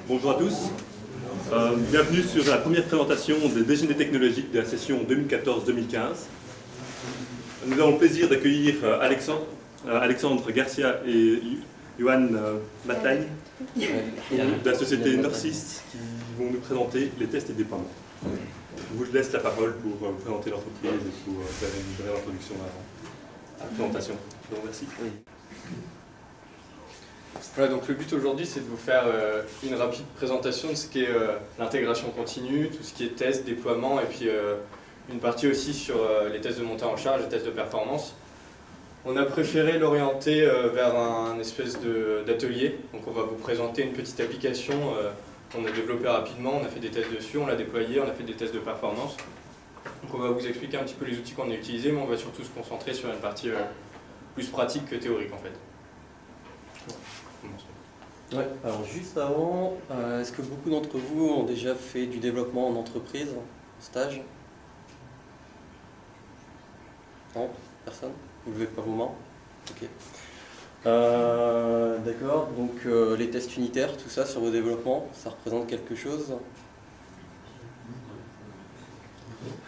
Bonjour à tous. Bienvenue sur la première présentation des déjeuners technologiques de la session 2014-2015. Nous avons le plaisir d'accueillir Alexandre Garcia et Johan Matagne de la société Norsis qui vont nous présenter les tests et déploiements. Je vous laisse la parole pour vous présenter l'entreprise et pour faire une brève introduction à la présentation. Je vous remercie. Voilà, donc le but aujourd'hui, c'est de vous faire une rapide présentation de ce qu'est l'intégration continue, tout ce qui est test, déploiement, et puis une partie aussi sur les tests de montée en charge, les tests de performance. On a préféré l'orienter vers un espèce d'atelier. Donc on va vous présenter une petite application qu'on a développée rapidement, on a fait des tests dessus, on l'a déployée, on a fait des tests de performance. Donc on va vous expliquer un petit peu les outils qu'on a utilisés, mais on va surtout se concentrer sur une partie plus pratique que théorique en fait. Ouais, alors juste avant, est-ce que beaucoup d'entre vous ont déjà fait du développement en entreprise, en stage? Non? Personne? Vous ne levez pas vos mains? Ok. D'accord, donc les tests unitaires, tout ça sur vos développements, ça représente quelque chose?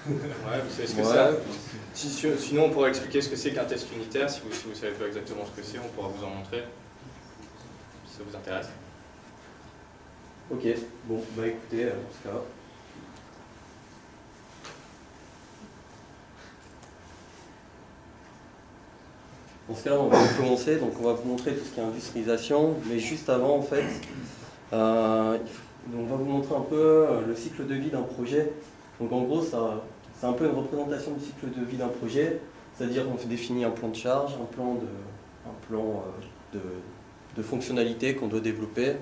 Ouais, vous savez ce que Ouais. c'est. Sinon, on pourrait expliquer ce que c'est qu'un test unitaire. Si vous ne savez pas exactement ce que c'est, on pourra vous en montrer. Si ça vous intéresse. Ok, bon, bah écoutez, dans ce cas. Dans ce cas-là, on va commencer, donc on va vous montrer tout ce qui est industrialisation, mais juste avant, en fait, on va vous montrer un peu le cycle de vie d'un projet. Donc en gros, c'est un peu une représentation du cycle de vie d'un projet, c'est-à-dire qu'on définit un plan de charge, un plan de fonctionnalités qu'on doit développer.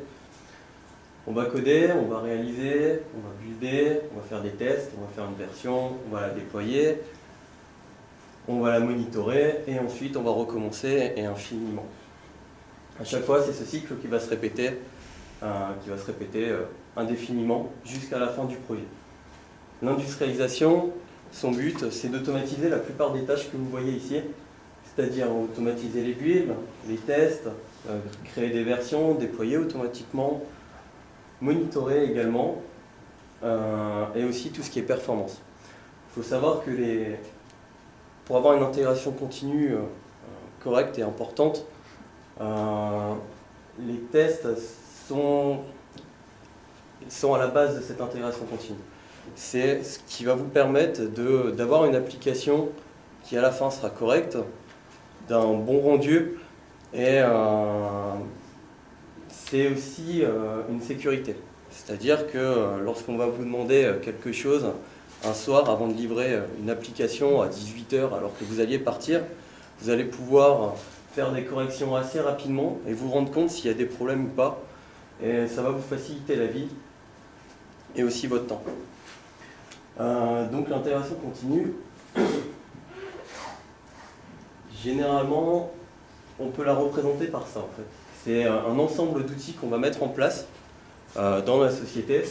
On va coder, on va réaliser, on va builder, on va faire des tests, on va faire une version, on va la déployer, on va la monitorer et ensuite on va recommencer et infiniment. À chaque fois, c'est ce cycle qui va se répéter indéfiniment jusqu'à la fin du projet. L'industrialisation, son but, c'est d'automatiser la plupart des tâches que vous voyez ici, c'est-à-dire automatiser les builds, les tests, créer des versions, déployer automatiquement, monitorer également, et aussi tout ce qui est performance. Il faut savoir que pour avoir une intégration continue correcte et importante, les tests sont à la base de cette intégration continue. C'est ce qui va vous permettre d'avoir une application qui à la fin sera correcte, d'un bon rendu, et c'est aussi une sécurité. C'est-à-dire que lorsqu'on va vous demander quelque chose un soir avant de livrer une application à 18h alors que vous alliez partir, vous allez pouvoir faire des corrections assez rapidement et vous rendre compte s'il y a des problèmes ou pas. Et ça va vous faciliter la vie et aussi votre temps. Donc l'intégration continue, généralement, on peut la représenter par ça en fait. C'est un ensemble d'outils qu'on va mettre en place dans la société,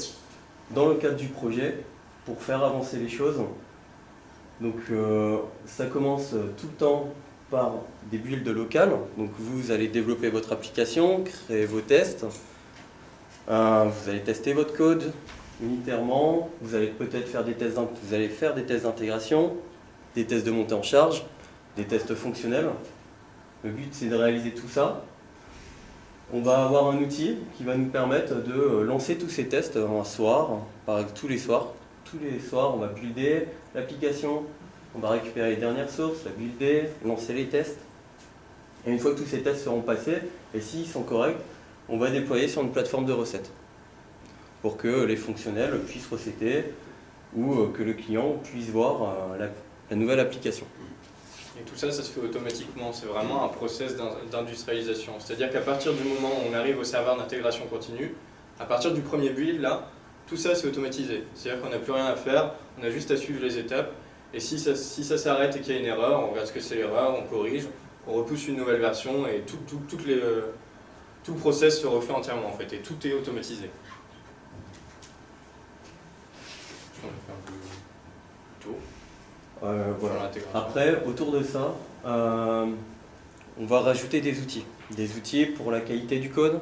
dans le cadre du projet, pour faire avancer les choses. Donc ça commence tout le temps par des builds locales. Donc vous allez développer votre application, créer vos tests, vous allez tester votre code unitairement, vous allez peut-être faire des tests d'intégration, des tests de montée en charge, des tests fonctionnels. Le but c'est de réaliser tout ça. On va avoir un outil qui va nous permettre de lancer tous ces tests un soir, tous les soirs. Tous les soirs, on va builder l'application, on va récupérer les dernières sources, la builder, lancer les tests. Et une fois que tous ces tests seront passés, et s'ils sont corrects, on va déployer sur une plateforme de recettes pour que les fonctionnels puissent recéter ou que le client puisse voir la nouvelle application. Et tout ça, ça se fait automatiquement. C'est vraiment un process d'industrialisation. C'est-à-dire qu'à partir du moment où on arrive au serveur d'intégration continue, à partir du premier build, là, tout ça c'est automatisé. C'est-à-dire qu'on n'a plus rien à faire, on a juste à suivre les étapes. Et si ça s'arrête et qu'il y a une erreur, on regarde ce que c'est l'erreur, on corrige, on repousse une nouvelle version et tout le process se refait entièrement en fait. Et tout est automatisé. On va faire un peu le tour. Voilà. Après, autour de ça, on va rajouter des outils. Des outils pour la qualité du code,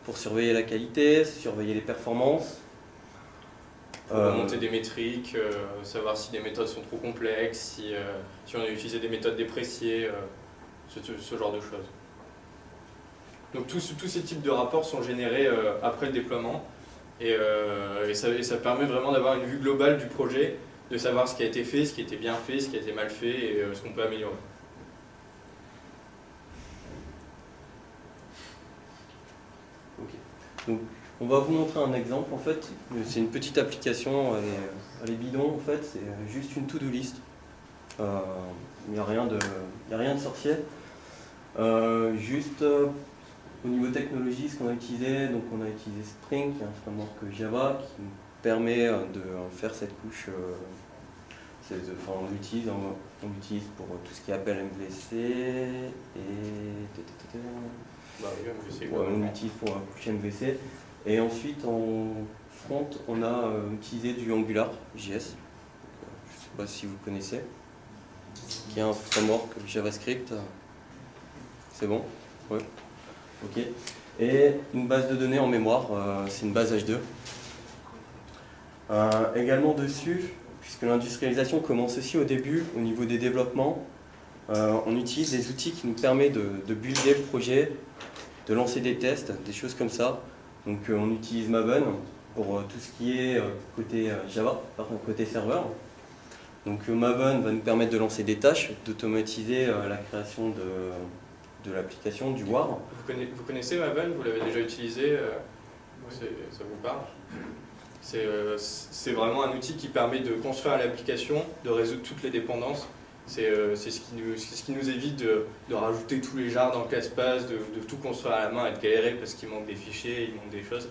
pour surveiller la qualité, surveiller les performances. Pour remonter des métriques, savoir si des méthodes sont trop complexes, si on a utilisé des méthodes dépréciées, ce genre de choses. Donc tous ces types de rapports sont générés après le déploiement et ça permet vraiment d'avoir une vue globale du projet, de savoir ce qui a été fait, ce qui a été bien fait, ce qui a été mal fait et ce qu'on peut améliorer. Ok. Donc, on va vous montrer un exemple en fait. C'est une petite application, elle est bidon en fait, c'est juste une to-do list. Il n'y a rien de sorcier. Juste au niveau technologie, ce qu'on a utilisé, donc on a utilisé Spring, qui est un framework Java qui nous permet de faire cette couche. On l'utilise pour tout ce qui est appel MVC et on l'utilise pour la couche MVC. Et ensuite en front, on a utilisé du Angular JS. Je ne sais pas si vous connaissez, qui est un framework JavaScript. C'est bon? Oui. Ok. Et une base de données en mémoire, c'est une base H2. Également dessus, puisque l'industrialisation commence aussi au début, au niveau des développements, on utilise des outils qui nous permettent de builder le projet, de lancer des tests, des choses comme ça. Donc on utilise Maven pour tout ce qui est côté Java, côté serveur. Donc Maven va nous permettre de lancer des tâches, d'automatiser la création de l'application, du WAR. Vous connaissez Maven? Vous l'avez déjà utilisé? Ça vous parle? C'est vraiment un outil qui permet de construire l'application, de résoudre toutes les dépendances. C'est ce qui nous évite de rajouter tous les jars dans le casse-passe, de tout construire à la main et de galérer parce qu'il manque des fichiers, il manque des choses.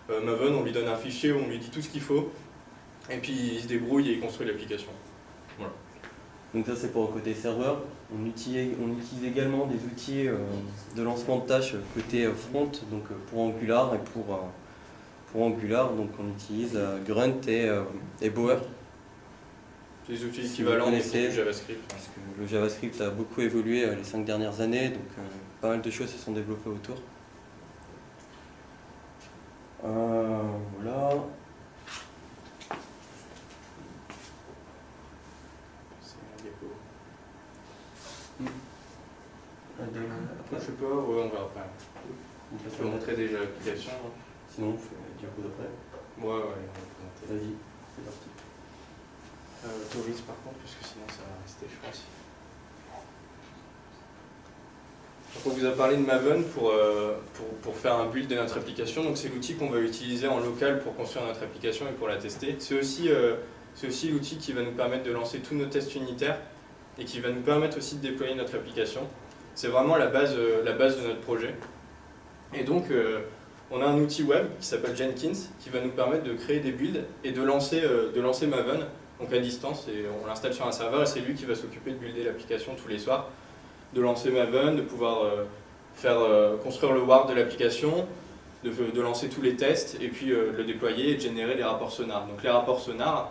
Maven, on lui donne un fichier où on lui dit tout ce qu'il faut, et puis il se débrouille et il construit l'application. Voilà. Donc ça c'est pour le côté serveur. On utilise également des outils de lancement de tâches côté front, donc pour Angular et pour Angular, donc on utilise Grunt et Bower. C'est des outils équivalents du JavaScript. Parce que le JavaScript a beaucoup évolué les 5 dernières années, donc pas mal de choses se sont développées autour. Voilà. Après, je sais pas, ouais, on verra après. Je peux montrer déjà l'application. Sinon, on fait le diapo d'après. Ouais, on va présenter. Vas-y, c'est parti. Autorise par contre, puisque sinon ça va rester, je pense. Donc on vous a parlé de Maven pour faire un build de notre application. Donc c'est l'outil qu'on va utiliser en local pour construire notre application et pour la tester. C'est aussi l'outil qui va nous permettre de lancer tous nos tests unitaires et qui va nous permettre aussi de déployer notre application. C'est vraiment la base de notre projet. Et donc on a un outil web qui s'appelle Jenkins qui va nous permettre de créer des builds et de lancer Maven. Donc à distance, et on l'installe sur un serveur et c'est lui qui va s'occuper de builder l'application tous les soirs, de lancer Maven, de pouvoir construire le WAR de l'application, de lancer tous les tests et puis de le déployer et de générer les rapports Sonar. Donc les rapports Sonar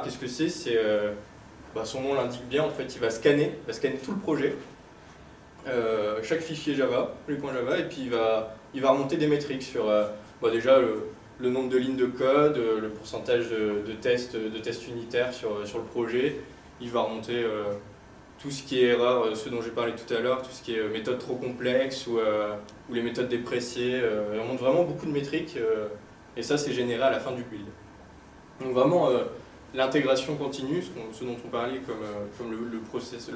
qu'est-ce que c'est? Son nom l'indique bien, en fait il va scanner tout le projet, chaque fichier Java, les points Java, et puis il va remonter des métriques sur déjà le nombre de lignes de code, le pourcentage de tests unitaires sur le projet. Il va remonter tout ce qui est erreur, ce dont j'ai parlé tout à l'heure, tout ce qui est méthode trop complexe ou les méthodes dépréciées. Il remonte vraiment beaucoup de métriques et ça c'est généré à la fin du build. Donc vraiment l'intégration continue, ce dont on parlait comme le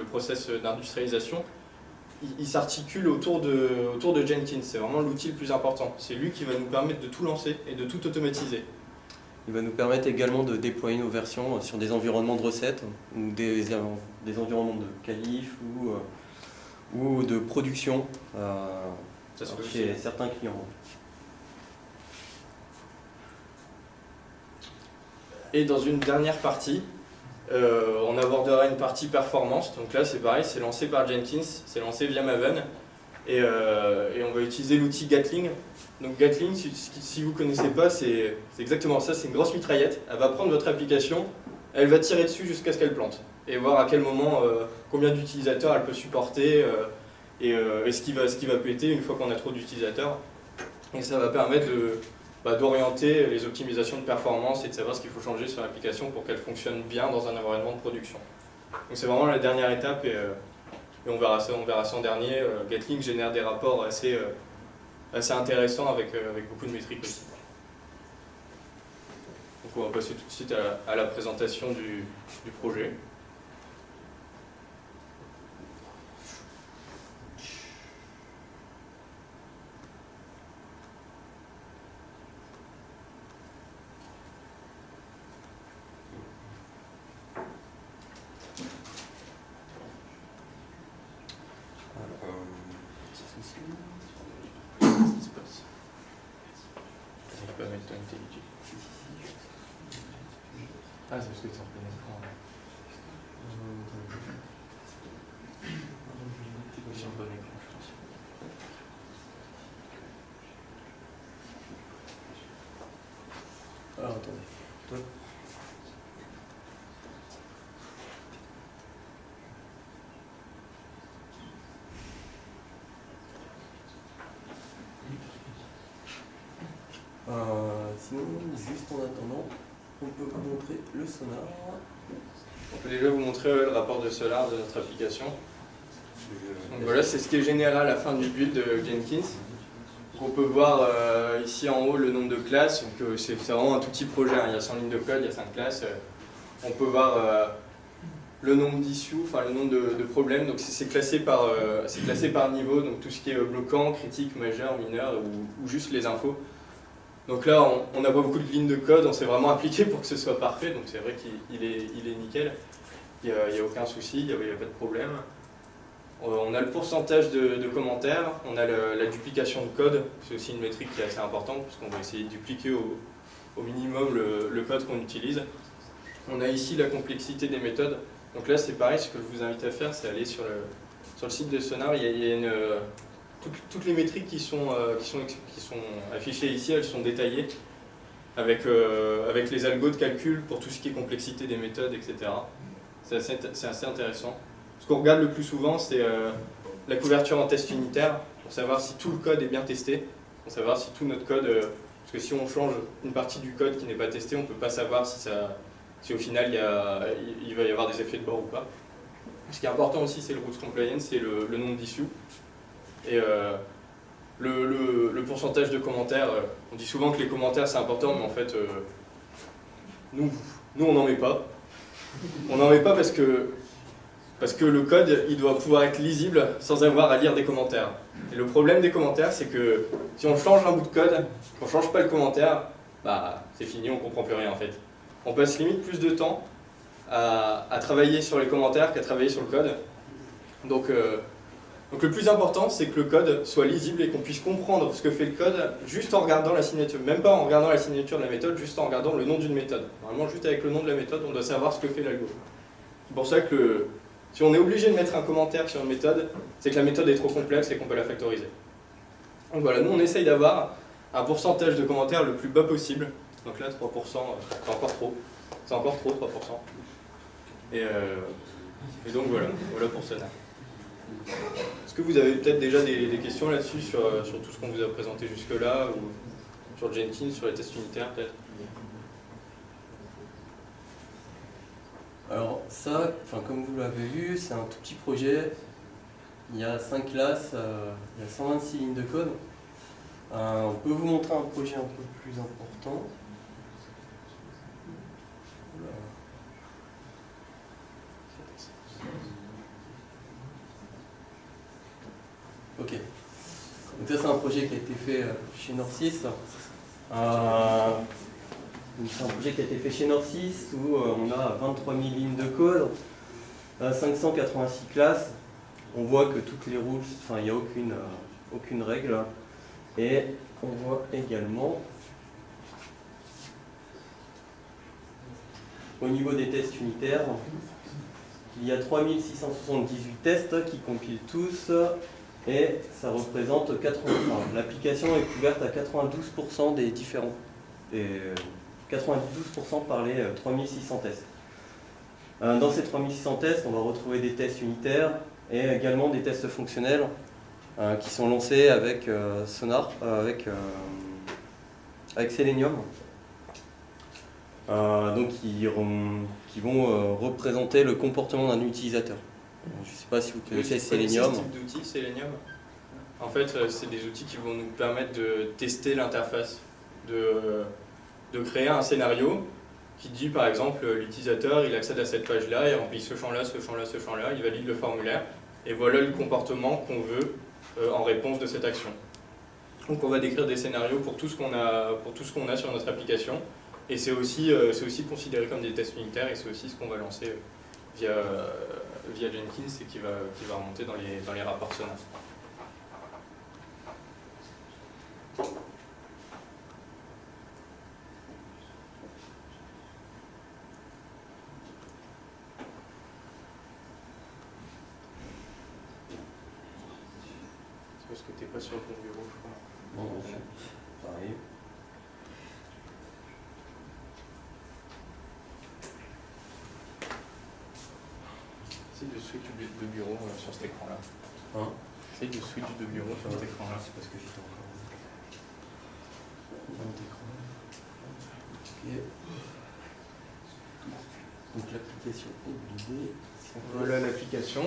process d'industrialisation, il s'articule autour de Jenkins. C'est vraiment l'outil le plus important. C'est lui qui va nous permettre de tout lancer et de tout automatiser. Il va nous permettre également de déployer nos versions sur des environnements de recettes, ou des environnements de qualif ou de production chez certains clients. Et dans une dernière partie, on abordera une partie performance. Donc là c'est pareil, c'est lancé par Jenkins, c'est lancé via Maven et on va utiliser l'outil Gatling. Donc Gatling, si vous ne connaissez pas, c'est exactement ça, c'est une grosse mitraillette. Elle va prendre votre application, elle va tirer dessus jusqu'à ce qu'elle plante et voir à quel moment, combien d'utilisateurs elle peut supporter et ce qui va péter une fois qu'on a trop d'utilisateurs. Et ça va permettre d'orienter les optimisations de performance et de savoir ce qu'il faut changer sur l'application pour qu'elle fonctionne bien dans un environnement de production. Donc c'est vraiment la dernière étape et on verra ça en dernier. Gatling génère des rapports assez intéressants avec beaucoup de métriques aussi. Donc on va passer tout de suite à la présentation du projet. Ah, c'est parce que c'est en plein écran. C'est en bon écran, je pense. Alors attendez. Toi. Sinon, juste en attendant, on peut vous montrer le sonar. On peut déjà vous montrer le rapport de solar de notre application. Donc voilà, c'est ce qui est généré à la fin du build de Jenkins. Donc on peut voir ici en haut le nombre de classes. C'est vraiment un tout petit projet, hein. Il y a 100 lignes de code, il y a 5 classes. On peut voir le nombre d'issues, enfin le nombre de problèmes. Donc c'est classé par niveau, donc tout ce qui est bloquant, critique, majeur, mineur ou juste les infos. Donc là, on n'a pas beaucoup de lignes de code, on s'est vraiment appliqué pour que ce soit parfait, donc c'est vrai qu'il est nickel. Il n'y a aucun souci, il n'y a pas de problème. On a le pourcentage de commentaires, on a la duplication de code, c'est aussi une métrique qui est assez importante, parce qu'on va essayer de dupliquer au minimum le code qu'on utilise. On a ici la complexité des méthodes. Donc là, c'est pareil, ce que je vous invite à faire, c'est aller sur le site de Sonar, il y a toutes les métriques qui sont affichées ici, elles sont détaillées avec les algos de calcul pour tout ce qui est complexité des méthodes, etc. C'est assez intéressant. Ce qu'on regarde le plus souvent, c'est la couverture en test unitaire, pour savoir si tout le code est bien testé, pour savoir si tout notre code, parce que si on change une partie du code qui n'est pas testé, on ne peut pas savoir si au final il va y avoir des effets de bord ou pas. Ce qui est important aussi, c'est le root compliance, c'est le nombre d'issues. Et le pourcentage de commentaires, on dit souvent que les commentaires c'est important, mais en fait, nous on n'en met pas. On n'en met pas parce que le code, il doit pouvoir être lisible sans avoir à lire des commentaires. Et le problème des commentaires, c'est que si on change un bout de code, qu'on ne change pas le commentaire, bah c'est fini, on ne comprend plus rien en fait. On passe limite plus de temps à travailler sur les commentaires qu'à travailler sur le code. Donc le plus important, c'est que le code soit lisible et qu'on puisse comprendre ce que fait le code juste en regardant la signature. Même pas en regardant la signature de la méthode, juste en regardant le nom d'une méthode. Normalement, juste avec le nom de la méthode, on doit savoir ce que fait l'algo. C'est pour ça que si on est obligé de mettre un commentaire sur une méthode, c'est que la méthode est trop complexe et qu'on peut la factoriser. Donc voilà, nous on essaye d'avoir un pourcentage de commentaires le plus bas possible. Donc là, 3%, c'est encore trop. C'est encore trop, 3%. Et donc voilà pour Sonar. Est-ce que vous avez peut-être déjà des questions là-dessus sur tout ce qu'on vous a présenté jusque-là, ou sur Jenkins, sur les tests unitaires peut-être? Alors ça, comme vous l'avez vu, c'est un tout petit projet. Il y a 5 classes, il y a 126 lignes de code. On peut vous montrer un projet un peu plus important. Ok. Donc ça c'est un projet qui a été fait chez Nordsys. C'est un projet qui a été fait chez Nordsys où on a 23 000 lignes de code, 586 classes. On voit que toutes les rules, il n'y a aucune règle. Et on voit également au niveau des tests unitaires, il y a 3678 tests qui compilent tous. Et ça représente l'application est couverte à 92% des différents. 92% par les 3600 tests. Dans ces 3600 tests, on va retrouver des tests unitaires et également des tests fonctionnels. qui sont lancés avec Sonar, avec Selenium. Donc qui vont représenter le comportement d'un utilisateur. Je ne sais pas si vous connaissez Selenium. Ce type d'outils, Selenium. En fait, c'est des outils qui vont nous permettre de tester l'interface, de créer un scénario qui dit par exemple l'utilisateur il accède à cette page-là, il remplit ce champ-là, ce champ-là, ce champ-là, il valide le formulaire et voilà le comportement qu'on veut en réponse de cette action. Donc on va décrire des scénarios pour tout ce qu'on a sur notre application et c'est aussi considéré comme des tests unitaires et c'est aussi ce qu'on va lancer via Jenkins et qui va remonter dans les rapports Sonar. Parce que tu n'es pas sur le bon bureau, je crois. Bon, ça arrive. Essaye de switch de bureau sur cet écran-là. Hein? Essaye de switch de bureau sur cet écran-là. C'est parce que j'étais encore dans l'écran. Ok. Donc l'application est validée. Voilà l'application.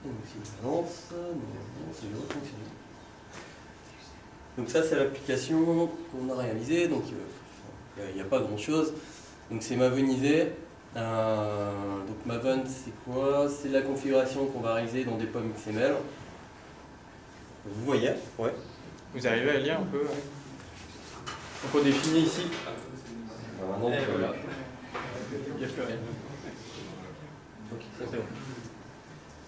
Donc si on lance, normalement ça devrait fonctionner. Donc ça c'est l'application qu'on a réalisée, donc il n'y a pas grand chose. Donc c'est Mavenisé. Donc Maven c'est quoi? C'est la configuration qu'on va réaliser dans des pommes XML. Vous voyez? Ouais. Vous arrivez à lire un peu? Ouais. Donc on définit ici. Normalement, Et voilà. Il n'y a plus rien. Ok, ça c'est bon.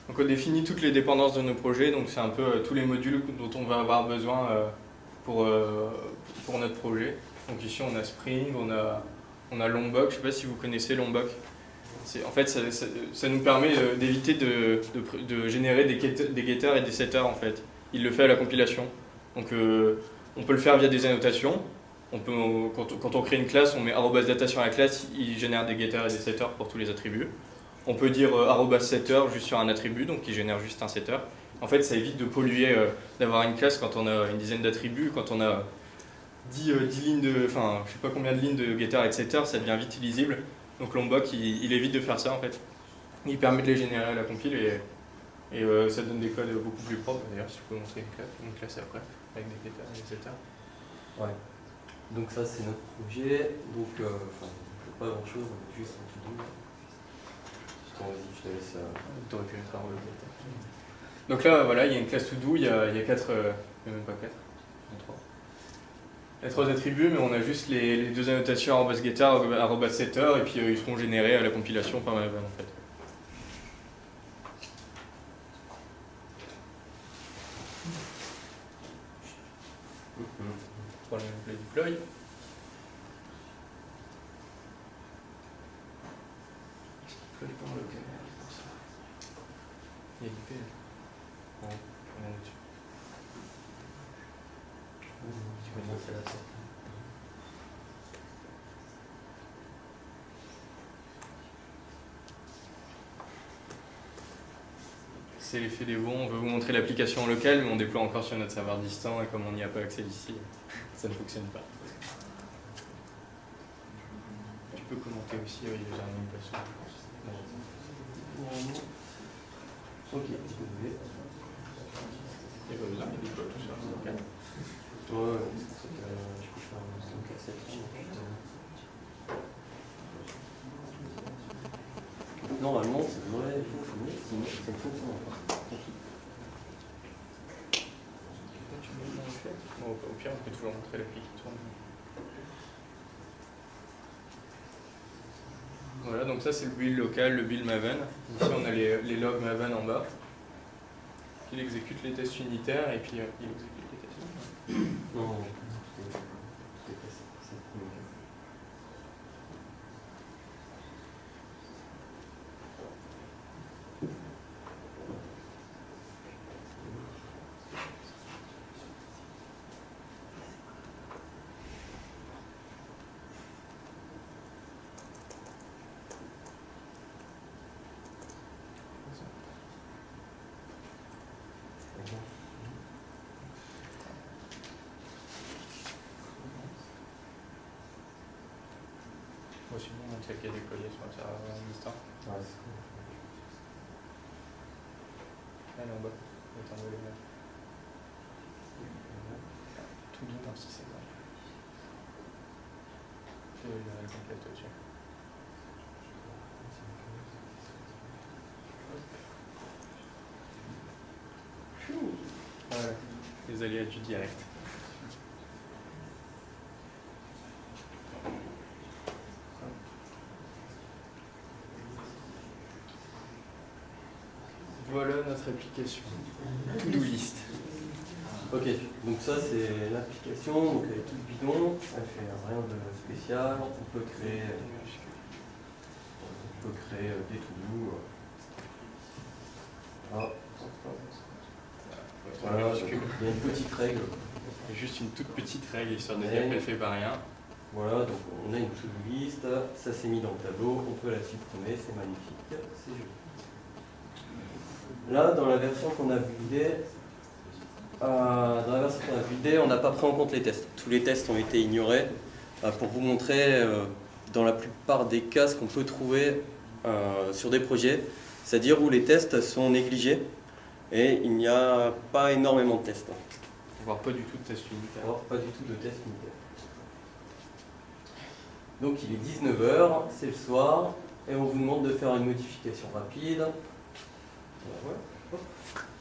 Donc on définit toutes les dépendances de nos projets, donc c'est un peu tous les modules dont on va avoir besoin pour notre projet. Donc ici on a Spring, on a Lombok, je ne sais pas si vous connaissez Lombok. En fait ça nous permet d'éviter de générer des getters et des setters en fait. Il le fait à la compilation. Donc on peut le faire via des annotations. Quand on crée une classe, on met @data sur la classe, il génère des getters et des setters pour tous les attributs. On peut dire @setter juste sur un attribut, donc qui génère juste un setter. En fait, ça évite de polluer, d'avoir une classe quand on a une dizaine d'attributs, quand on a 10 lignes je sais pas combien de lignes de getter et de setter, ça devient vite illisible. Donc Lombok, il évite de faire ça en fait. Il permet de les générer à la compile et ça donne des codes beaucoup plus propres. D'ailleurs, si je peux montrer une classe après, avec des getters et des setters. Ouais. Donc ça c'est notre projet. Donc pas grand chose, juste un tout doux. Je te laisse. T'aurais pu mettre un relevé. Donc là, voilà, il y a une classe to-do, il y a 4, même pas 4, il y a 3. Il y a 3 attributs, mais on a juste les deux annotations @getter, @setter, et puis ils seront générés à la compilation par Maven en fait. Pour le deploy. Il y a l'IP. Bon, on est dessus. Tu peux lancer la sortie. C'est l'effet des bons. On veut vous montrer l'application locale, mais on déploie encore sur notre serveur distant, et comme on n'y a pas accès ici, ça ne fonctionne pas. Tu peux commenter aussi, oui, j'ai un manipulation. Ok, désolé. Il n'y a pas besoin, il déploie tout sur le local. Ouais, je peux faire un cassette. Normalement, ça devrait fonctionner, sinon ça ne fonctionne pas. Bon, au pire, on peut toujours montrer l'appli qui tourne. Voilà, donc ça c'est le build local, le build Maven. Ici on a les logs Maven en bas. Il exécute les tests unitaires et puis il exécute les tests unitaires. Non. possible de montrer qu'il y a déployé sur un serveur existant. Ouais, Elle est en bas. Attends, on va les mettre. Tout doux dans ce segment. Et la complète au-dessus. Voilà, les aléas du direct. Voilà notre application. To-do list. Ok, donc ça c'est l'application, donc elle est toute bidon, elle fait rien de spécial, on peut créer des to-do. Ah. Voilà, il y a une petite règle. Juste une toute petite règle histoire de Ouais. dire qu'elle fait pas rien. Voilà, donc on a une to-do list, ça s'est mis dans le tableau, on peut la supprimer, c'est magnifique, c'est joli. Là, dans la version qu'on a vidée, on n'a pas pris en compte les tests. Tous les tests ont été ignorés pour vous montrer dans la plupart des cas ce qu'on peut trouver sur des projets, c'est-à-dire où les tests sont négligés et il n'y a pas énormément de tests. Voire pas du tout de test unitaire. Alors, pas du tout de tests unitaires. Donc il est 19h, c'est le soir, et on vous demande de faire une modification rapide. Voilà, hop,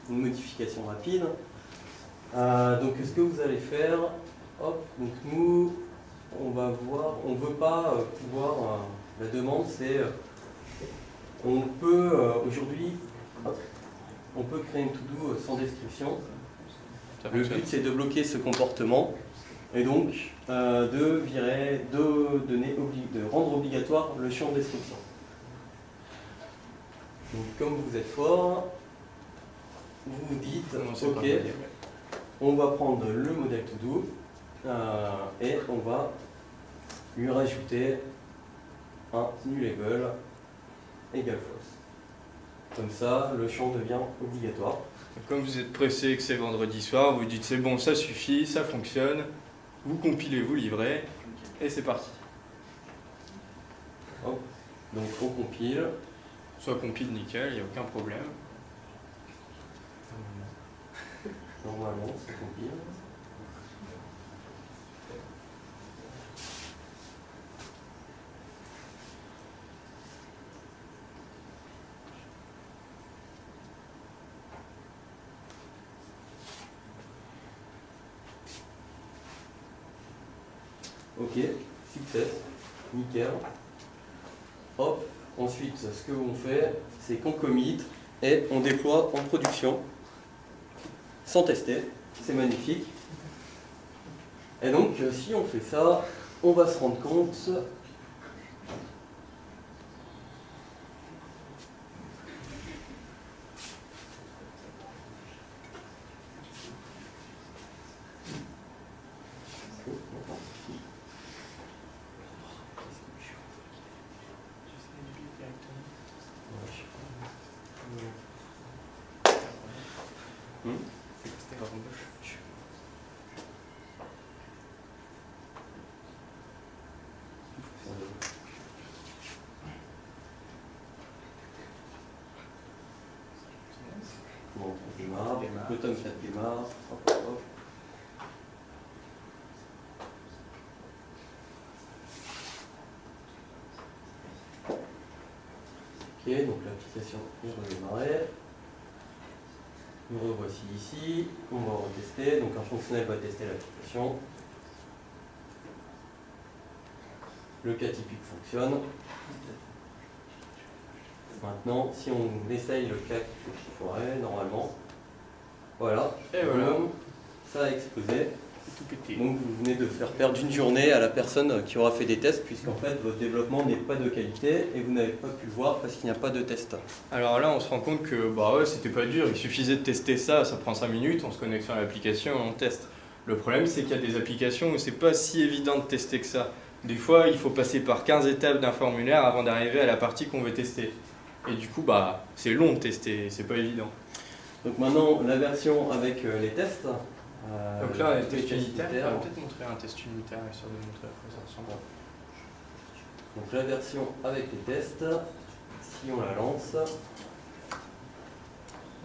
une modification rapide. Donc ce que vous allez faire, hop, donc nous, on va voir, on ne veut pas pouvoir, la demande c'est, on peut aujourd'hui, on peut créer une to-do sans description. Ça Le fonctionne. but c'est de bloquer ce comportement et donc de rendre obligatoire le champ de description. Donc comme vous êtes fort, vous vous dites Commencez par ok, le modèle. on va prendre le modèle to-do et on va lui rajouter un new label égale false. Comme ça, le champ devient obligatoire. Comme vous êtes pressé que c'est vendredi soir, vous dites c'est bon, ça suffit, ça fonctionne, vous compilez, vous livrez, et c'est parti. Hop. Donc on compile. Soit compile nickel, il n'y a aucun problème. Normalement, ça compile. Ok, succès, nickel. Hop, ensuite ce que l'on fait, c'est qu'on commit et on déploie en production sans tester, c'est magnifique. Et donc si on fait ça, on va se rendre compte Bon, on démarre, le tome 4 démarre, hop, hop, hop. Ok, donc l'application est redémarrée. Nous revoici ici, on va retester, donc un fonctionnel va tester l'application. Le cas typique fonctionne. Maintenant, si on essaye le cas qu'il faudrait, normalement, voilà, Et voilà. boum, ça a explosé. Tout pété. Donc vous venez de faire perdre une journée à la personne qui aura fait des tests, puisqu'en fait votre développement n'est pas de qualité et vous n'avez pas pu le voir parce qu'il n'y a pas de test. Alors là, on se rend compte que bah ouais, c'était pas dur, il suffisait de tester ça, ça prend 5 minutes, on se connecte sur l'application et on teste. Le problème, c'est qu'il y a des applications où c'est pas si évident de tester que ça. Des fois, il faut passer par 15 étapes d'un formulaire avant d'arriver à la partie qu'on veut tester. Et du coup, bah, c'est long de tester, c'est pas évident. Donc maintenant, la version avec les tests. Donc là, on a le les test tests unitaire, on unitaires. va peut-être montrer un test unitaire histoire de montrer à quoi ça ressemble. Donc la version avec les tests, si on la lance,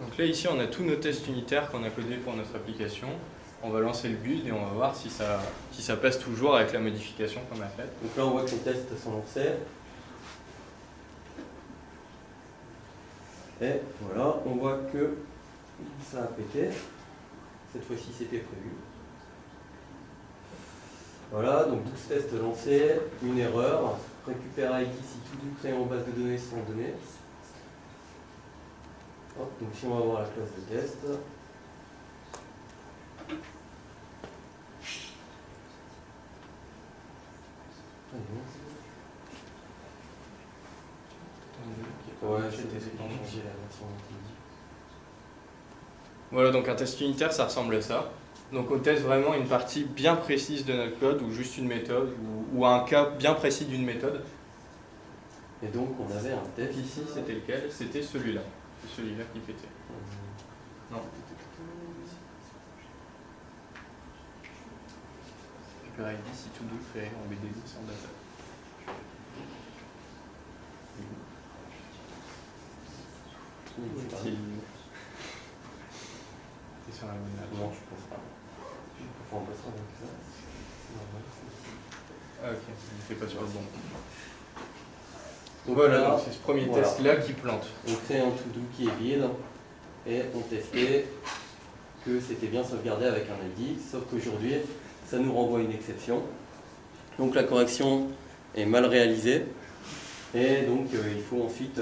Donc là, ici, on a tous nos tests unitaires qu'on a codés pour notre application. On va lancer le build et on va voir si ça passe toujours avec la modification qu'on a faite. donc là on voit que les tests sont lancés. Et voilà, on voit que ça a pété. Cette fois-ci c'était prévu. Voilà, donc 12 tests lancés, une erreur. Récupère ID si tout est créé en base de données sans données. Hop, donc si on va voir la classe de test. Ouais, c'était changé la version multi. Voilà, donc un test unitaire, ça ressemble à ça. Donc on teste vraiment une partie bien précise de notre code, ou juste une méthode, ou un cas bien précis d'une méthode. Et donc on avait un test. Ici, c'était lequel? C'était celui-là. C'est celui-là qui pétait. Non. Récupérer ID si tout doux créé en BDD sans data. C'est sur la bonne map. Non, je pense pas. Enfin, on passera avec ça. Ah ok, c'est pas sur le bon. Donc Voilà, donc c'est ce premier voilà. test-là qui plante. On crée un to-do qui est vide et on testait que c'était bien sauvegardé avec un ID, sauf qu'aujourd'hui, ça nous renvoie une exception. Donc la correction est mal réalisée et donc il faut ensuite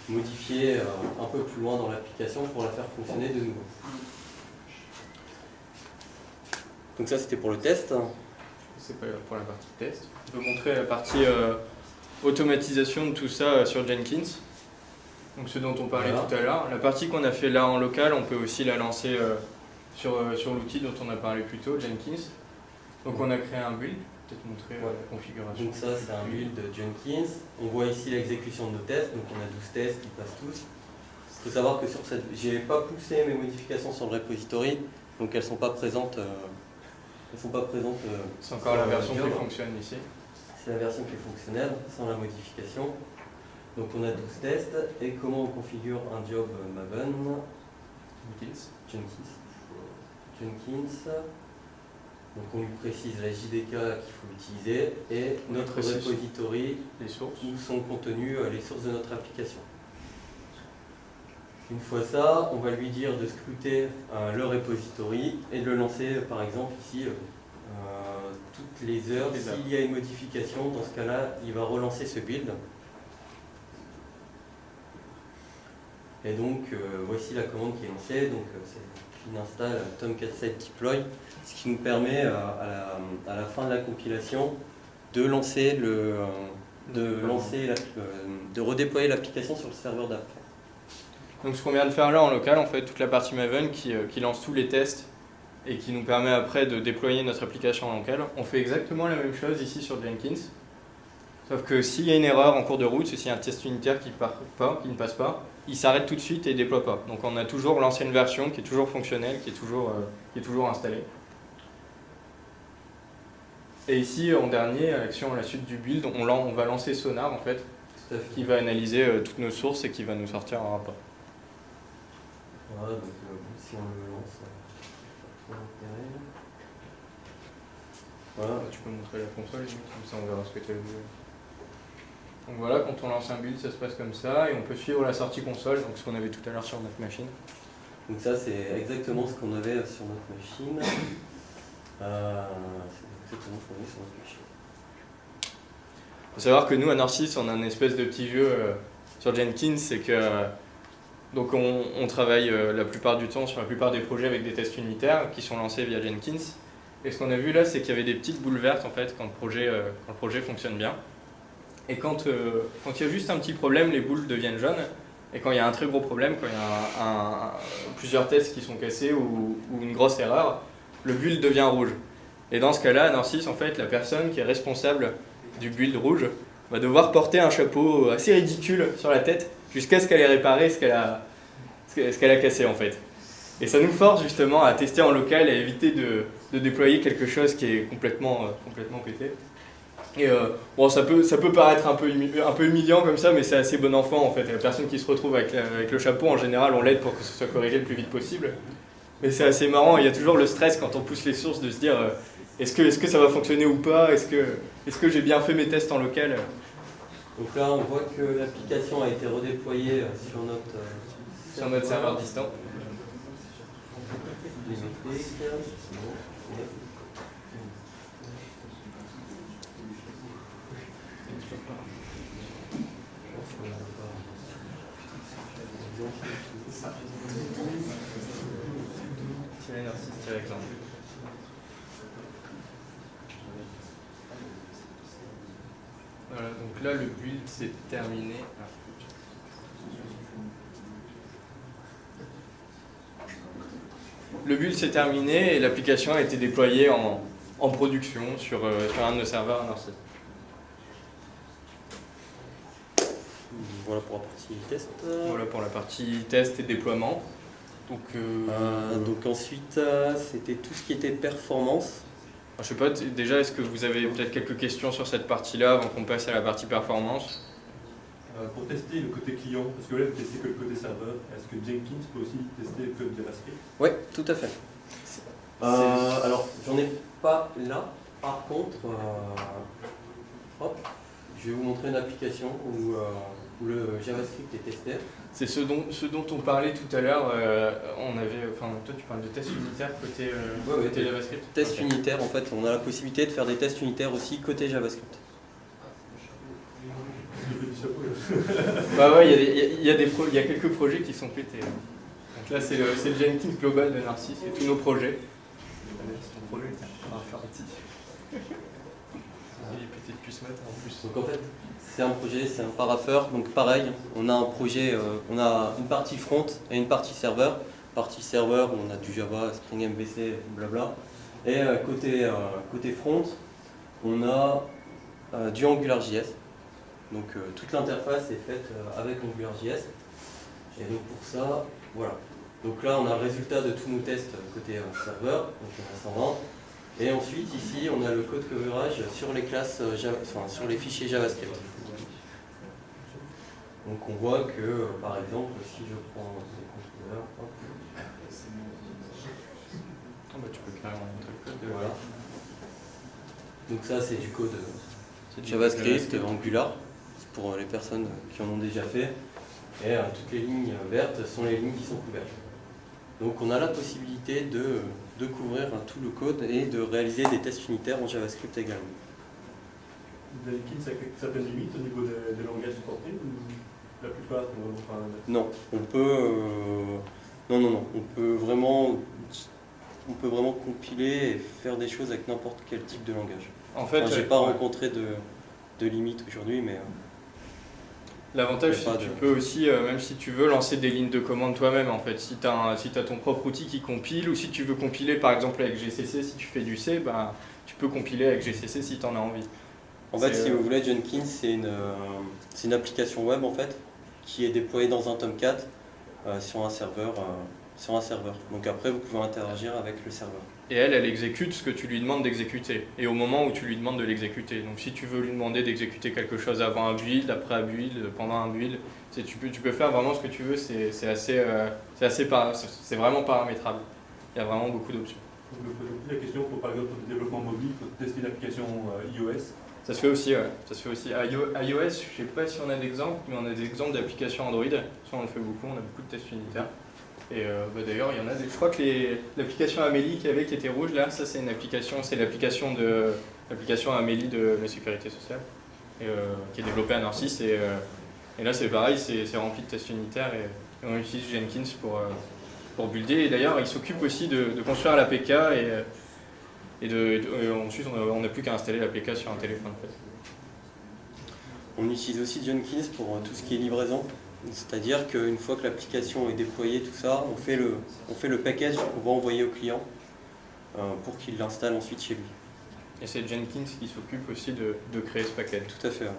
modifier un peu plus loin dans l'application pour la faire fonctionner de nouveau. Donc ça c'était pour le test. C'est pas pour la partie test. On peut montrer la partie automatisation de tout ça sur Jenkins. Donc ce dont on parlait Voilà. tout à l'heure. La partie qu'on a fait là en local, on peut aussi la lancer sur l'outil dont on a parlé plus tôt, Jenkins. Donc on a créé un build, peut-être montrer la configuration. Donc ça c'est un build de Jenkins. On voit ici l'exécution de nos tests, donc on a 12 tests qui passent tous. Il faut savoir que sur cette, j'ai pas poussé mes modifications sur le repository, donc elles sont pas présentes. C'est encore la version qui fonctionne ici. C'est la version qui est fonctionnelle, sans la modification. Donc on a 12 tests, et comment on configure un job Maven Jenkins. Donc on lui précise la JDK qu'il faut utiliser et On notre précise repository les sources. où sont contenues les sources de notre application. Une fois ça, on va lui dire de scruter le repository et de le lancer par exemple ici toutes les heures. S'il y a une modification, dans ce cas-là, il va relancer ce build. Et donc voici la commande qui est lancée. Donc c'est une install Tomcat Site Deploy, ce qui nous permet à la fin de la compilation de lancer de redéployer l'application sur le serveur d'après. Donc ce qu'on vient de faire là en local, en fait, toute la partie Maven qui lance tous les tests et qui nous permet après de déployer notre application en local. On fait exactement la même chose ici sur Jenkins. Sauf que s'il y a une erreur en cours de route, s'il y a un test unitaire qui ne passe pas, il s'arrête tout de suite et ne déploie pas. Donc on a toujours l'ancienne version qui est toujours fonctionnelle, qui est toujours installée. Et ici, en dernier, à la suite du build, on va lancer Sonar en fait, qui va analyser toutes nos sources et qui va nous sortir un rapport. Voilà, donc si on le lance, voilà. Tu peux montrer la console, comme ça on verra ce que tu as vu. Donc voilà, quand on lance un build, ça se passe comme ça, et on peut suivre la sortie console, donc ce qu'on avait tout à l'heure sur notre machine. Donc ça c'est exactement ce qu'on avait sur notre machine. C'est exactement ce qu'on avait sur notre machine. Il faut savoir que nous à Narcisse, on a un espèce de petit jeu sur Jenkins, c'est que donc on travaille la plupart du temps sur la plupart des projets avec des tests unitaires qui sont lancés via Jenkins. Et ce qu'on a vu là, c'est qu'il y avait des petites boules vertes en fait quand le projet fonctionne bien. Et quand il y a juste un petit problème, les boules deviennent jaunes. Et quand il y a un très gros problème, quand il y a plusieurs tests qui sont cassés ou une grosse erreur, le build devient rouge. Et dans ce cas-là, à Narcisse, en fait, la personne qui est responsable du build rouge va devoir porter un chapeau assez ridicule sur la tête jusqu'à ce qu'elle ait réparé ce qu'elle a cassé en fait. Et ça nous force justement à tester en local et à éviter de déployer quelque chose qui est complètement pété. Et bon, ça peut paraître un peu humiliant comme ça, mais c'est assez bon enfant en fait. La personne qui se retrouve avec le chapeau, en général, on l'aide pour que ce soit corrigé le plus vite possible. Mais c'est assez marrant, il y a toujours le stress quand on pousse les sources de se dire est-ce que ça va fonctionner ou pas, est-ce que j'ai bien fait mes tests en local. Donc là, on voit que l'application a été redéployée sur notre serveur distant. Exemple. Voilà, donc là le build c'est terminé. Le build s'est terminé et l'application a été déployée en production sur un de nos serveurs à Narcisse. Voilà pour la partie test. Voilà pour la partie test et déploiement. Donc ensuite, c'était tout ce qui était performance. Je sais pas, déjà, est-ce que vous avez peut-être quelques questions sur cette partie-là avant qu'on passe à la partie performance? Pour tester le côté client, parce que là vous testez que le côté serveur, est-ce que Jenkins peut aussi tester le code JavaScript? Oui, tout à fait. Alors, j'en ai pas là. Par contre, hop, je vais vous montrer une application où le JavaScript est testé. C'est ce dont on parlait tout à l'heure. Toi tu parles de tests unitaires côté JavaScript. Tests unitaires, en fait, on a la possibilité de faire des tests unitaires aussi côté JavaScript. Bah ouais, il y a quelques projets qui sont pétés. Donc là c'est le Jenkins global de Narcisse et tous nos projets. C'est ton projet, on va faire petit. Il est pété depuis ce matin en plus. Donc en fait, c'est un projet, c'est un parafeur. Donc pareil, on a un projet, on a une partie front et une partie serveur. Partie serveur, on a du Java, Spring MVC, blabla. Et côté front, on a du AngularJS. Donc toute l'interface est faite avec AngularJS. Et donc pour ça, voilà. Donc là, on a le résultat de tous nos tests côté serveur, donc on a 120. Et ensuite, ici, on a le code coverage sur les classes sur les fichiers JavaScript. Donc on voit que, par exemple, si je prends le contrôleur, Tu peux carrément montrer le code. voilà. Donc ça, c'est du code JavaScript, Angular, pour les personnes qui en ont déjà fait. Et toutes les lignes vertes sont les lignes qui sont couvertes. Donc on a la possibilité de couvrir tout le code et de réaliser des tests unitaires en JavaScript également. Jenkins a certaines limites au niveau des langages supportés ou la plupart sont vraiment Non, on peut on peut vraiment compiler et faire des choses avec n'importe quel type de langage. En fait, j'ai pas rencontré de limites aujourd'hui, mais l'avantage, c'est que tu peux aussi, même si tu veux, lancer des lignes de commande toi-même. En fait, si tu as ton propre outil qui compile, ou si tu veux compiler par exemple avec GCC, si tu fais du C, bah, tu peux compiler avec GCC si tu en as envie. En fait, si vous voulez, Jenkins, c'est une application web en fait, qui est déployée dans un Tomcat sur un serveur. Donc après, vous pouvez interagir avec le serveur. Et elle exécute ce que tu lui demandes d'exécuter, et au moment où tu lui demandes de l'exécuter. Donc si tu veux lui demander d'exécuter quelque chose avant un build, après un build, pendant un build, tu peux faire vraiment ce que tu veux, c'est vraiment paramétrable. Il y a vraiment beaucoup d'options. La question pour par exemple le développement mobile, pour tester l'application iOS. Ça se fait aussi, ouais. Ça se fait aussi. iOS, je ne sais pas si on a d'exemples, mais on a des exemples d'applications Android. Ça, on le fait beaucoup, on a beaucoup de tests unitaires. Et d'ailleurs, il y en a des. Je crois que l'application Amélie qui était rouge là, ça c'est l'application Amélie de la sécurité sociale, qui est développée à Narcisse. Et là c'est pareil, c'est rempli de tests unitaires et on utilise Jenkins pour builder. Et d'ailleurs, il s'occupe aussi de construire l'APK et ensuite on n'a plus qu'à installer l'APK sur un téléphone en fait. On utilise aussi Jenkins pour tout ce qui est livraison. C'est-à-dire qu'une fois que l'application est déployée, tout ça, on fait le package qu'on va envoyer au client pour qu'il l'installe ensuite chez lui. Et c'est Jenkins qui s'occupe aussi de créer ce package. Tout à fait. Ouais.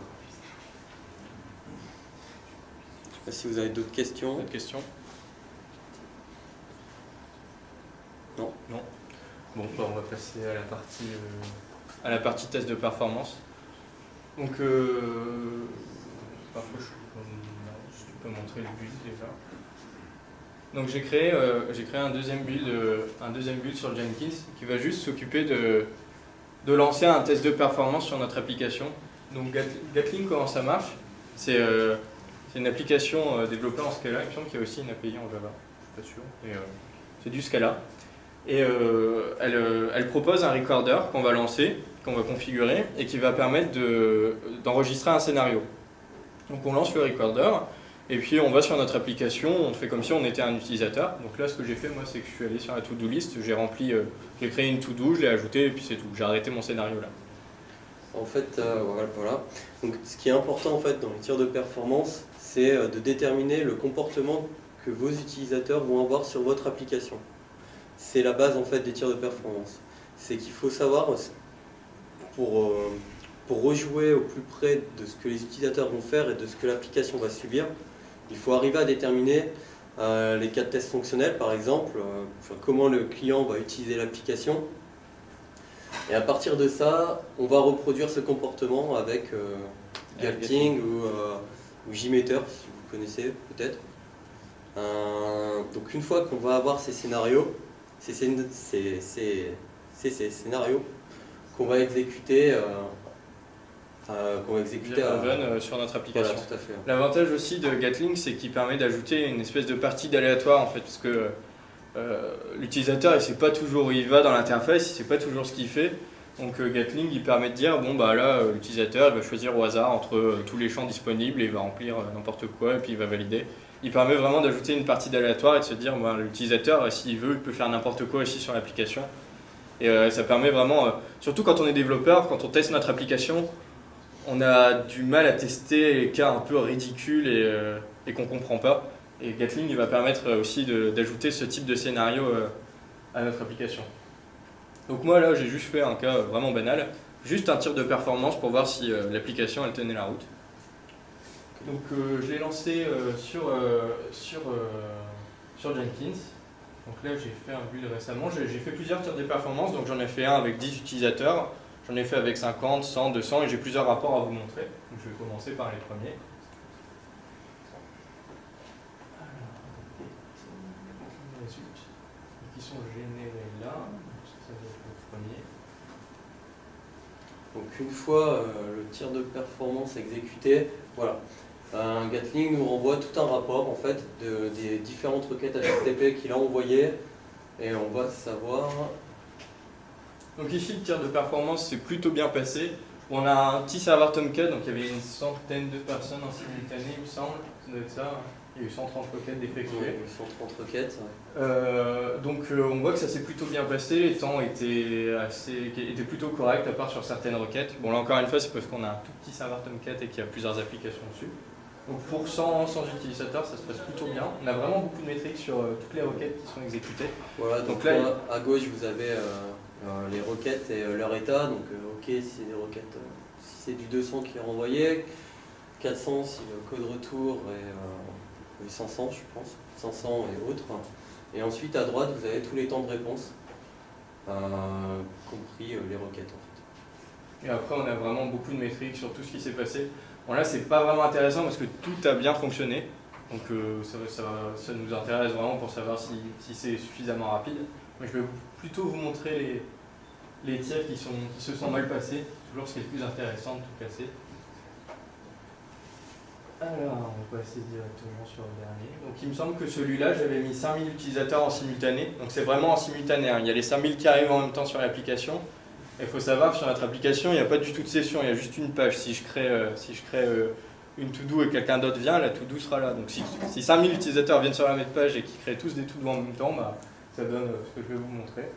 Je ne sais pas si vous avez d'autres questions. D'autres questions? Non. Bon, on va passer à la partie test de performance. Donc, parfois, tu peux montrer le build déjà. Donc j'ai créé un deuxième build sur Jenkins qui va juste s'occuper de lancer un test de performance sur notre application. Donc Gatling, comment ça marche? C'est une application développée en Scala. Il me semble qu'il y a aussi une API en Java, je suis pas sûr. C'est du Scala. Et elle propose un recorder qu'on va lancer, qu'on va configurer et qui va permettre d'enregistrer un scénario. Donc on lance le recorder. Et puis on va sur notre application, on fait comme si on était un utilisateur. Donc là, ce que j'ai fait, moi, c'est que je suis allé sur la to-do list, j'ai créé une to-do, je l'ai ajoutée et puis c'est tout. J'ai arrêté mon scénario là. En fait, voilà. Donc, ce qui est important en fait dans les tirs de performance, c'est de déterminer le comportement que vos utilisateurs vont avoir sur votre application. C'est la base en fait des tirs de performance. C'est qu'il faut savoir pour rejouer au plus près de ce que les utilisateurs vont faire et de ce que l'application va subir. Il faut arriver à déterminer les cas de test fonctionnels, par exemple, comment le client va utiliser l'application. Et à partir de ça, on va reproduire ce comportement avec Gatling ou JMeter, si vous connaissez peut-être. Donc une fois qu'on va avoir ces scénarios, ces scénarios qu'on va exécuter sur notre application. Voilà, tout à fait. L'avantage aussi de Gatling, c'est qu'il permet d'ajouter une espèce de partie d'aléatoire en fait, parce que l'utilisateur il sait pas toujours où il va dans l'interface, il sait pas toujours ce qu'il fait. Donc Gatling il permet de dire bon bah là l'utilisateur il va choisir au hasard entre tous les champs disponibles et il va remplir n'importe quoi et puis il va valider. Il permet vraiment d'ajouter une partie d'aléatoire et de se dire bah, l'utilisateur s'il veut il peut faire n'importe quoi ici sur l'application. Et ça permet vraiment, surtout quand on est développeur, quand on teste notre application, on a du mal à tester les cas un peu ridicules et qu'on ne comprend pas. Et Gatling il va permettre aussi d'ajouter ce type de scénario à notre application. Donc moi là j'ai juste fait un cas vraiment banal, juste un tir de performance pour voir si l'application elle tenait la route. Donc je l'ai lancé sur Jenkins. Donc là j'ai fait un build récemment, j'ai fait plusieurs tirs de performance, donc j'en ai fait un avec 10 utilisateurs. J'en ai fait avec 50, 100, 200 et j'ai plusieurs rapports à vous montrer. Donc je vais commencer par les premiers. Qui sont générés là. Ça va être le premier. Donc une fois le tir de performance exécuté, voilà. Gatling nous renvoie tout un rapport en fait des différentes requêtes HTTP qu'il a envoyées et on va savoir. Donc ici le tir de performance s'est plutôt bien passé. On a un petit serveur Tomcat, donc il y avait une centaine de personnes en simultané il me semble, ça doit être ça. Il y a eu 130 requêtes d'effectuer. 130 requêtes. Donc on voit que ça s'est plutôt bien passé, les temps étaient plutôt corrects à part sur certaines requêtes. Bon là encore une fois c'est parce qu'on a un tout petit serveur Tomcat et qu'il y a plusieurs applications dessus. Donc pour 100 utilisateurs ça se passe plutôt bien. On a vraiment beaucoup de métriques sur toutes les requêtes qui sont exécutées. Voilà, donc là à gauche vous avez les requêtes et leur état. Donc ok si des requêtes, si c'est du 200 qui est renvoyé, 400 si le code retour est 500 je pense, 500 et autres. Et ensuite à droite vous avez tous les temps de réponse, compris les requêtes en fait. Et après on a vraiment beaucoup de métriques sur tout ce qui s'est passé. Bon là c'est pas vraiment intéressant parce que tout a bien fonctionné. Donc ça nous intéresse vraiment pour savoir si c'est suffisamment rapide. Mais je vais plutôt vous montrer les tirs qui se sont mal passés. C'est toujours ce qui est le plus intéressant de tout casser. Alors, on va passer directement sur le dernier. Donc il me semble que celui-là, j'avais mis 5000 utilisateurs en simultané. Donc c'est vraiment en simultané, hein. Il y a les 5000 qui arrivent en même temps sur l'application. Il faut savoir que sur notre application, il n'y a pas du tout de session, il y a juste une page. Si je crée une to-do et quelqu'un d'autre vient, la to-do sera là. Donc si 5000 utilisateurs viennent sur la même page et qui créent tous des to-do en même temps, bah, ça donne ce que je vais vous montrer.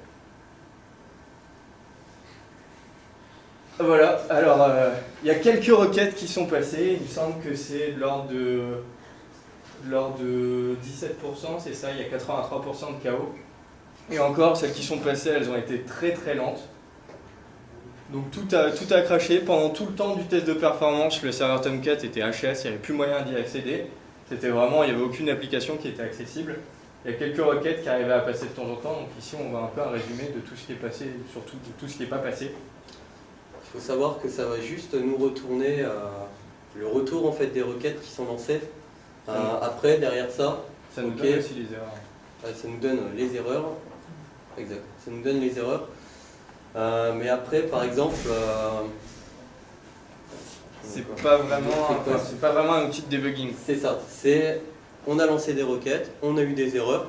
Voilà, alors il y a quelques requêtes qui sont passées, il me semble que c'est de l'ordre de 17%, c'est ça, il y a 83% de KO. Et encore, celles qui sont passées, elles ont été très très lentes. Donc tout a craché, pendant tout le temps du test de performance, le serveur Tomcat était HS, il n'y avait plus moyen d'y accéder. C'était vraiment, il n'y avait aucune application qui était accessible. Il y a quelques requêtes qui arrivaient à passer de temps en temps, donc ici on voit un peu un résumé de tout ce qui est passé, surtout de tout ce qui n'est pas passé. faut savoir que ça va juste nous retourner le retour en fait des requêtes qui sont lancées. Après, derrière ça, Ça nous ok. donne aussi les erreurs. Ça nous donne les erreurs. Exact. Ça nous donne les erreurs. Mais après, par exemple, C'est pas vraiment, C'est quoi c'est pas vraiment un outil de debugging. c'est ça. On a lancé des requêtes, on a eu des erreurs,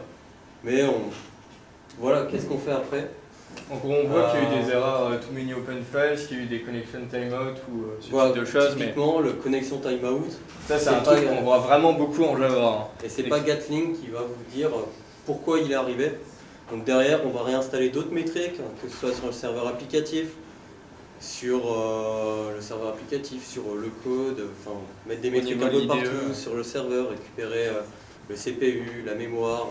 mais voilà, qu'est-ce qu'on fait après? Donc on voit qu'il y a eu des erreurs too many open files, qu'il y a eu des connection timeout ou ce Voilà, type de choses, mais typiquement, le connection timeout, ça c'est c'est un pas truc qu'on voit vraiment beaucoup en Java. Hein. et c'est pas Gatling qui va vous dire pourquoi il est arrivé. Donc derrière, on va réinstaller d'autres métriques, que ce soit sur le serveur applicatif, sur sur le code, enfin mettre des métriques niveau un peu de l'IDE, partout sur le serveur, récupérer le CPU, la mémoire,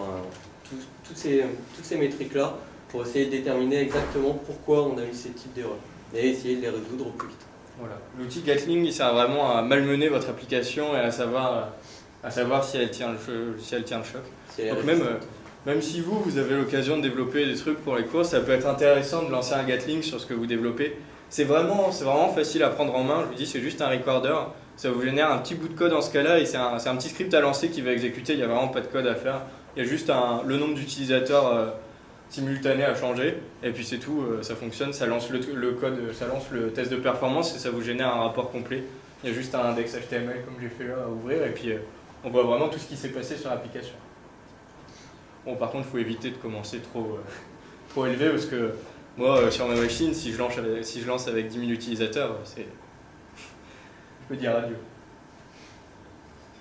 toutes ces métriques-là pour essayer de déterminer exactement pourquoi on a eu ces types d'erreurs et essayer de les résoudre au plus vite. Voilà. L'outil Gatling il sert vraiment à malmener votre application et à savoir si elle tient le choc. Si elle est Donc résistante. même si vous avez l'occasion de développer des trucs pour les cours, ça peut être intéressant de lancer un Gatling sur ce que vous développez. C'est vraiment facile à prendre en main, je vous dis, c'est juste un recorder. Ça vous génère un petit bout de code en ce cas-là et c'est un petit script à lancer qui va exécuter, il n'y a vraiment pas de code à faire. Il y a juste le nombre d'utilisateurs simultanés à changer et puis c'est tout, ça fonctionne, ça lance le code, ça lance le test de performance et ça vous génère un rapport complet. Il y a juste un index HTML comme j'ai fait là à ouvrir et puis on voit vraiment tout ce qui s'est passé sur l'application. Bon, par contre, il faut éviter de commencer trop élevé parce que moi, sur ma machine, si je lance avec 10 000 utilisateurs, je peux dire adieu.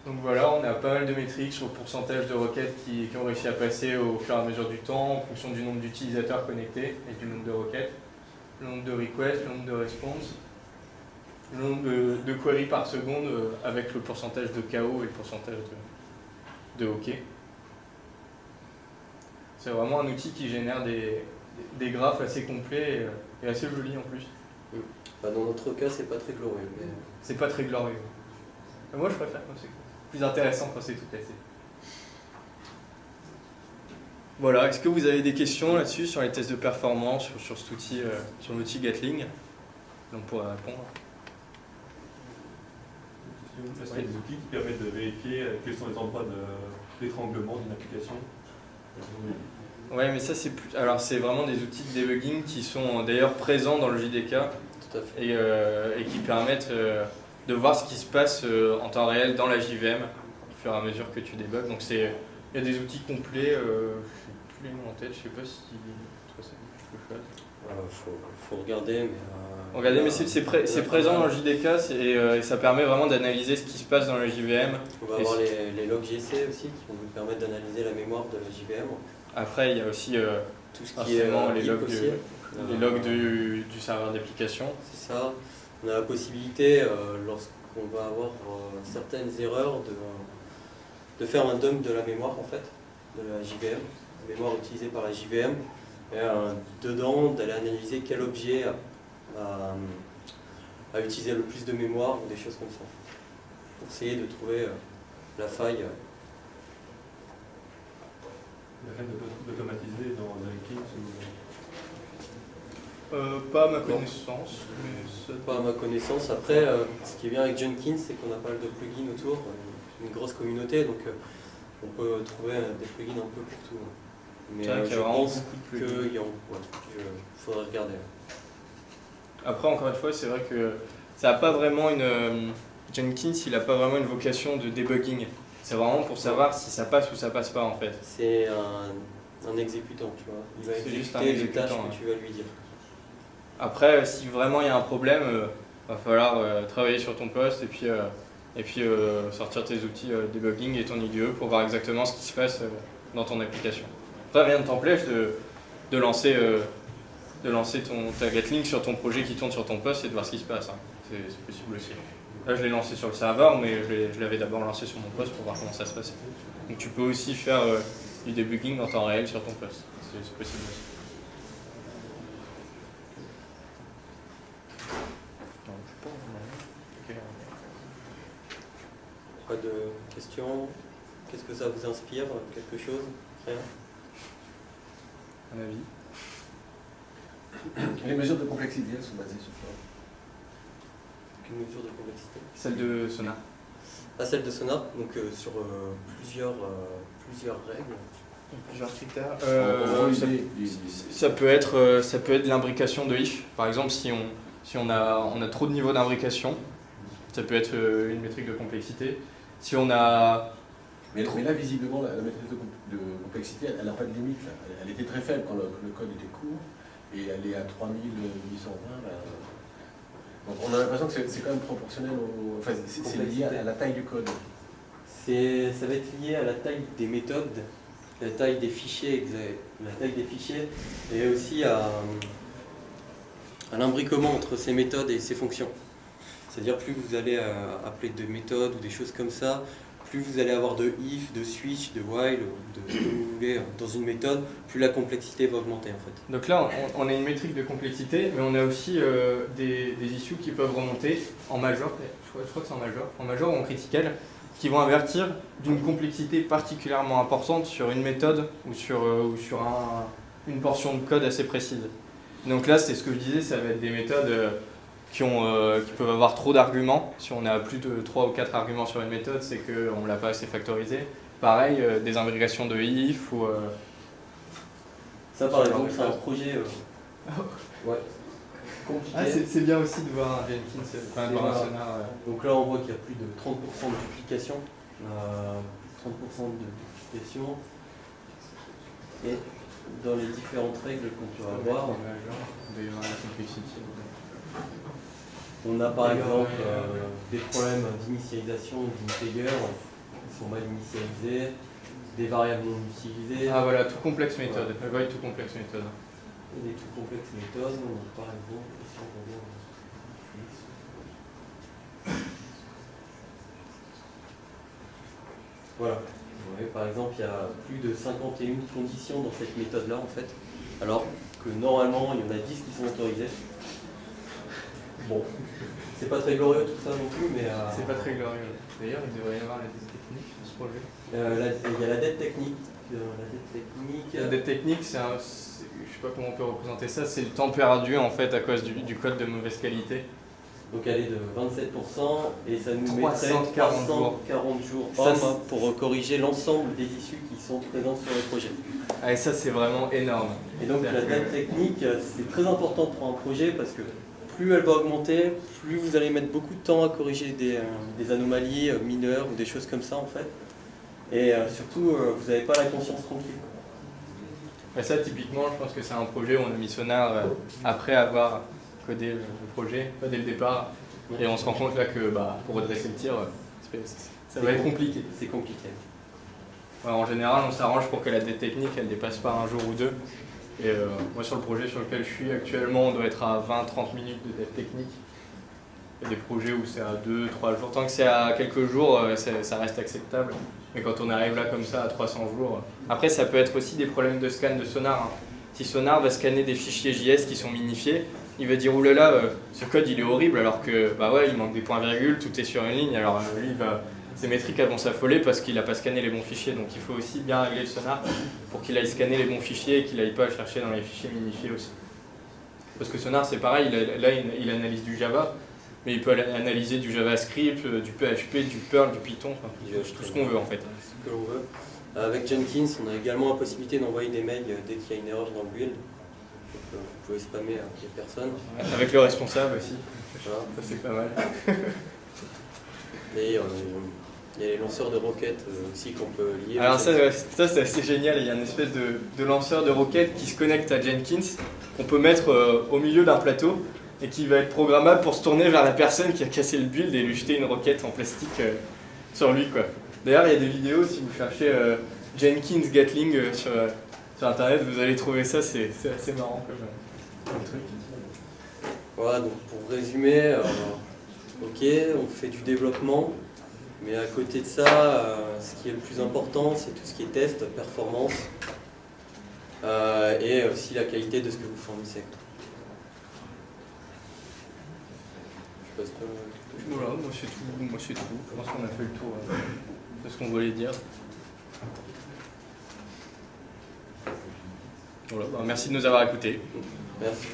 Donc voilà, on a pas mal de métriques sur le pourcentage de requêtes qui ont réussi à passer au fur et à mesure du temps en fonction du nombre d'utilisateurs connectés et du nombre de requêtes, le nombre de requests, le nombre de responses, le nombre de queries par seconde avec le pourcentage de KO et le pourcentage de OK. C'est vraiment un outil qui génère des graphes assez complets et assez jolis en plus. Dans notre cas, c'est pas très glorieux. Mais... C'est pas très glorieux. Moi je préfère quand c'est plus intéressant quand c'est tout cassé. Voilà, est-ce que vous avez des questions là-dessus sur les tests de performance, sur cet outil, sur l'outil Gatling? On pourrait répondre. Est-ce qu'il y a des outils qui permettent de vérifier quels sont les endroits d'étranglement d'une application? Ouais, mais ça c'est plus. Alors c'est vraiment des outils de debugging qui sont d'ailleurs présents dans le JDK Tout à fait. et qui permettent de voir ce qui se passe en temps réel dans la JVM au fur et à mesure que tu débugs. Donc il y a des outils complets, je ne sais plus les noms en tête, je ne sais pas si toi ça dit quelque chose. Faut regarder, mais... Regardez, mais c'est présent dans le JDK et ça permet vraiment d'analyser ce qui se passe dans la JVM. On va avoir les logs GC aussi qui vont nous permettre d'analyser la mémoire de la JVM. Après, il y a aussi Tout ce qui est les heap logs, aussi. les logs du serveur d'application. C'est ça. On a la possibilité, lorsqu'on va avoir certaines erreurs, de faire un dump de la mémoire en fait, de la JVM, la mémoire utilisée par la JVM. Et dedans, d'aller analyser quel objet a utilisé le plus de mémoire ou des choses comme ça. Pour essayer de trouver la faille. Il n'y a rien d'automatisé dans Jenkins Pas à ma connaissance. Mais Pas à ma connaissance. Après, ce qui est bien avec Jenkins, c'est qu'on a pas mal de plugins autour, une grosse communauté, donc on peut trouver des plugins un peu pour tout. Mais C'est vrai qu'il y a je vraiment pense beaucoup de plugins. qu'il faudrait regarder. Après, encore une fois, c'est vrai que ça n'a pas vraiment Jenkins, il n'a pas vraiment une vocation de debugging. C'est vraiment pour savoir si ça passe ou ça passe pas en fait. C'est un exécutant, tu vois. Il va C'est juste un exécuter les tâches exécutant, que tu vas lui dire. Après, si vraiment il y a un problème, va falloir travailler sur ton poste et puis sortir tes outils debugging et ton IDE pour voir exactement ce qui se passe dans ton application. Après, rien ne t'empêche de lancer ta Gatling sur ton projet qui tourne sur ton poste et de voir ce qui se passe. Hein. C'est possible aussi. Là, je l'ai lancé sur le serveur, mais je l'avais d'abord lancé sur mon poste pour voir comment ça se passait. Donc tu peux aussi faire du debugging en temps réel sur ton poste. C'est possible aussi. Pas de questions? Qu'est-ce que ça vous inspire? Quelque chose? Rien? Un avis? Les mesures de complexité, elles sont basées sur quoi? Une mesure de complexité. Celle de Sonar. Ah, celle de Sonar, donc sur plusieurs règles. Plusieurs critères. En gros, Ça peut être de l'imbrication de if. Par exemple, si on a trop de niveaux d'imbrication, ça peut être une métrique de complexité. Si on a... Mais là, visiblement, la métrique de complexité, elle n'a pas de limite. Là. Elle était très faible quand le code était court, et elle est à 3820. Là. Donc on a l'impression que c'est quand même proportionnel Enfin, c'est lié à la taille du code. Ça va être lié à la taille des méthodes, la taille des fichiers, et aussi à l'imbriquement entre ces méthodes et ces fonctions. C'est-à-dire plus vous allez appeler de méthodes ou des choses comme ça, plus vous allez avoir de if, de switch, de while, de ce que vous voulez dans une méthode, plus la complexité va augmenter en fait. Donc là, on a une métrique de complexité, mais on a aussi des issues qui peuvent remonter en major, je crois que c'est en major ou en critical, qui vont avertir d'une complexité particulièrement importante sur une méthode ou sur une portion de code assez précise. Donc là, c'est ce que je disais, ça va être des méthodes qui peuvent avoir trop d'arguments. Si on a plus de 3 ou 4 arguments sur une méthode, c'est qu'on ne l'a pas assez factorisé. Pareil, des agrégations de if ou... Ça par exemple, c'est un projet ouais, compliqué. Ah, c'est bien aussi de voir un Jenkins, enfin de voir un Sonar. Donc là, on voit qu'il y a plus de 30% de duplication. 30% de duplication. Et dans les différentes règles qu'on peut avoir, on a par exemple des problèmes d'initialisation d'integer qui sont mal initialisés, des variables non utilisées. Ah voilà, tout complexe méthode. Ouais, tout complexe méthode. Et des tout complexes méthodes, on a par exemple, si on regarde. Voilà. Vous voyez, par exemple, il y a plus de 51 conditions dans cette méthode-là, en fait. Alors que normalement, il y en a 10 qui sont autorisées. Bon, c'est pas très glorieux tout ça non plus, mais... C'est pas très glorieux. D'ailleurs, il devrait y avoir la dette technique sur ce projet. Il y a la dette technique. La dette technique, je sais pas comment on peut représenter ça, c'est le temps perdu en fait à cause du code de mauvaise qualité. Donc elle est de 27% et ça nous mettrait 340 jours Ça, pour corriger l'ensemble des issues qui sont présentes sur le projet. Ah, et ça c'est vraiment énorme. Et donc la dette technique, c'est très important pour un projet parce que plus elle va augmenter, plus vous allez mettre beaucoup de temps à corriger des anomalies mineures ou des choses comme ça en fait. Et surtout, vous n'avez pas la conscience tranquille. Et ça typiquement, je pense que c'est un projet où on a mis Sonar après avoir codé le projet, pas dès le départ. Et on se rend compte là que pour redresser le tir, ça va être compliqué. C'est compliqué. Ouais, en général, on s'arrange pour que la dette technique elle dépasse pas un jour ou deux. Et moi sur le projet sur lequel je suis actuellement, on doit être à 20-30 minutes de dette technique. Il y a des projets où c'est à 2-3 jours. Tant que c'est à quelques jours, ça reste acceptable. Mais quand on arrive là comme ça à 300 jours... Après, ça peut être aussi des problèmes de scan de Sonar. Hein. Si Sonar va scanner des fichiers JS qui sont minifiés, il va dire « Oulala, ce code il est horrible » alors que il manque des points-virgules, tout est sur une ligne. Alors lui, ses métriques elles vont s'affoler parce qu'il n'a pas scanné les bons fichiers. Donc il faut aussi bien régler le Sonar pour qu'il aille scanner les bons fichiers et qu'il n'aille pas chercher dans les fichiers minifiés aussi. Parce que Sonar c'est pareil, il analyse du Java. Mais il peut analyser du JavaScript, du PHP, du Perl, du Python, enfin, tout ce qu'on veut en fait. Ce que l'on veut. Avec Jenkins, on a également la possibilité d'envoyer des mails dès qu'il y a une erreur dans le build. Donc, vous pouvez spammer les personnes. Avec le responsable aussi. Voilà. Ça c'est pas mal. Et il y a les lanceurs de roquettes aussi qu'on peut lier. Alors ça c'est assez génial, il y a une espèce de lanceur de roquettes qui se connecte à Jenkins, qu'on peut mettre au milieu d'un plateau. Et qui va être programmable pour se tourner vers la personne qui a cassé le build et lui jeter une roquette en plastique sur lui, quoi. D'ailleurs, il y a des vidéos, si vous cherchez Jenkins Gatling sur internet, vous allez trouver ça, c'est assez marrant comme truc. Voilà, donc pour résumer, ok, on fait du développement, mais à côté de ça, ce qui est le plus important, c'est tout ce qui est test, performance, et aussi la qualité de ce que vous fournissez. Voilà, moi c'est tout. Je pense qu'on a fait le tour de ce qu'on voulait dire. Voilà, merci de nous avoir écoutés. Merci.